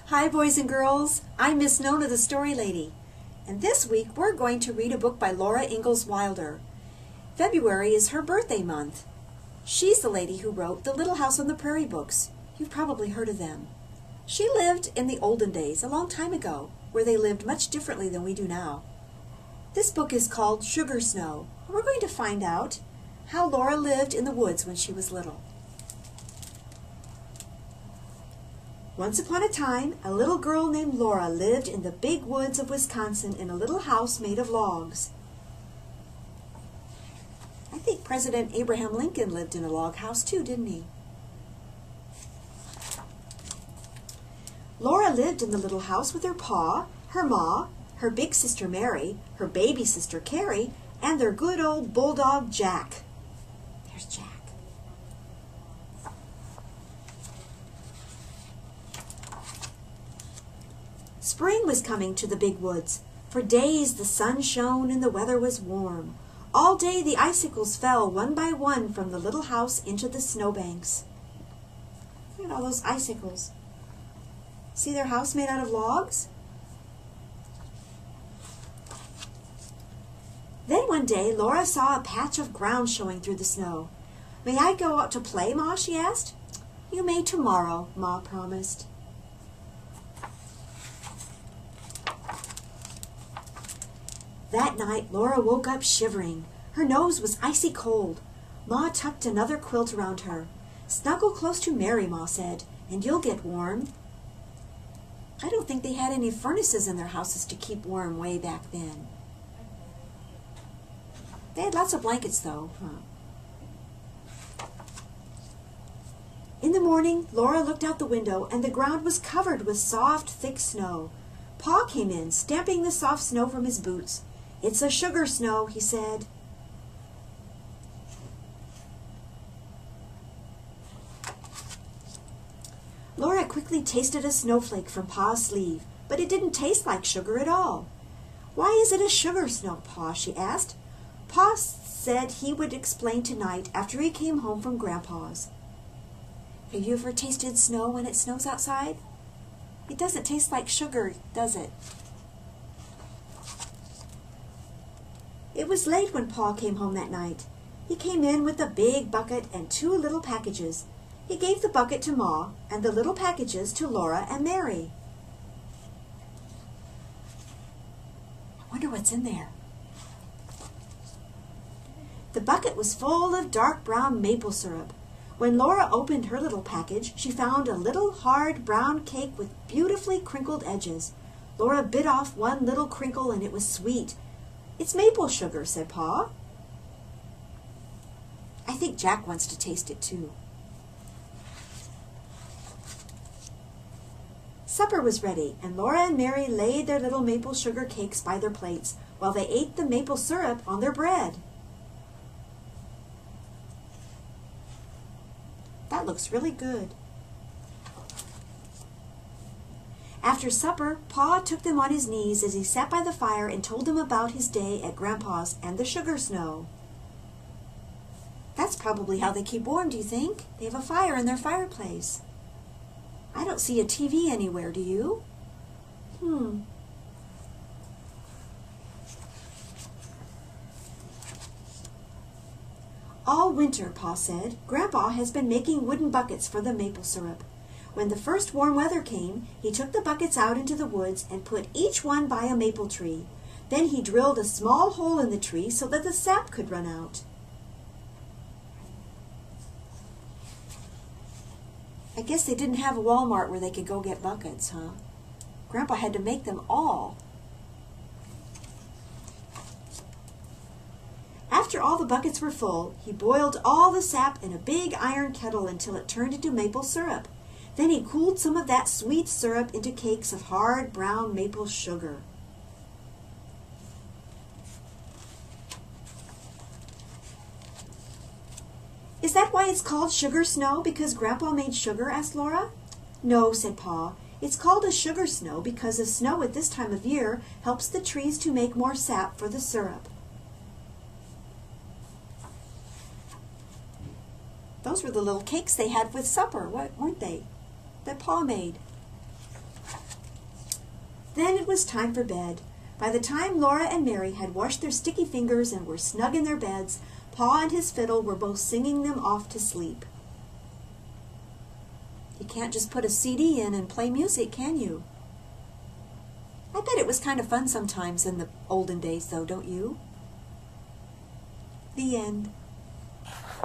Hi, boys and girls. I'm Miss Nona, the Story Lady. And this week we're going to read a book by Laura Ingalls Wilder. February is her birthday month. She's the lady who wrote the Little House on the Prairie books. You've probably heard of them. She lived in the olden days, a long time ago, where they lived much differently than we do now. This book is called Sugar Snow. We're going to find out how Laura lived in the woods when she was little. Once upon a time, a little girl named Laura lived in the big woods of Wisconsin in a little house made of logs. I think President Abraham Lincoln lived in a log house too, didn't he? Laura lived in the little house with her pa, her ma, her big sister Mary, her baby sister Carrie, and their good old bulldog Jack. There's Jack. Spring was coming to the big woods. For days the sun shone and the weather was warm. All day the icicles fell one by one from the little house into the snowbanks. Look at all those icicles. See their house made out of logs? Then one day Laura saw a patch of ground showing through the snow. "May I go out to play, Ma?" she asked. "You may tomorrow," Ma promised. That night, Laura woke up shivering. Her nose was icy cold. Ma tucked another quilt around her. "Snuggle close to Mary," Ma said, "and you'll get warm." I don't think they had any furnaces in their houses to keep warm way back then. They had lots of blankets, though, In the morning, Laura looked out the window, and the ground was covered with soft, thick snow. Pa came in, stamping the soft snow from his boots. "It's a sugar snow," he said. Laura quickly tasted a snowflake from Pa's sleeve, but it didn't taste like sugar at all. "Why is it a sugar snow, Pa?" she asked. Pa said he would explain tonight after he came home from Grandpa's. Have you ever tasted snow when it snows outside? It doesn't taste like sugar, does it? It was late when Pa came home that night. He came in with a big bucket and 2 little packages. He gave the bucket to Ma and the little packages to Laura and Mary. I wonder what's in there. The bucket was full of dark brown maple syrup. When Laura opened her little package, she found a little hard brown cake with beautifully crinkled edges. Laura bit off one little crinkle and it was sweet. "It's maple sugar," said Pa. I think Jack wants to taste it too. Supper was ready, and Laura and Mary laid their little maple sugar cakes by their plates while they ate the maple syrup on their bread. That looks really good. After supper, Pa took them on his knees as he sat by the fire and told them about his day at Grandpa's and the sugar snow. That's probably how they keep warm, do you think? They have a fire in their fireplace. I don't see a TV anywhere, do you? All winter, Pa said, Grandpa has been making wooden buckets for the maple syrup. When the first warm weather came, he took the buckets out into the woods and put each one by a maple tree. Then he drilled a small hole in the tree so that the sap could run out. I guess they didn't have a Walmart where they could go get buckets, huh? Grandpa had to make them all. After all the buckets were full, he boiled all the sap in a big iron kettle until it turned into maple syrup. Then he cooled some of that sweet syrup into cakes of hard brown maple sugar. "Is that why it's called sugar snow, because Grandpa made sugar?" asked Laura. "No," said Pa. "It's called a sugar snow because the snow at this time of year helps the trees to make more sap for the syrup." Those were the little cakes they had with supper, weren't they? That Pa made. Then it was time for bed. By the time Laura and Mary had washed their sticky fingers and were snug in their beds, Pa and his fiddle were both singing them off to sleep. You can't just put a CD in and play music, can you? I bet it was kind of fun sometimes in the olden days, though, don't you? The end.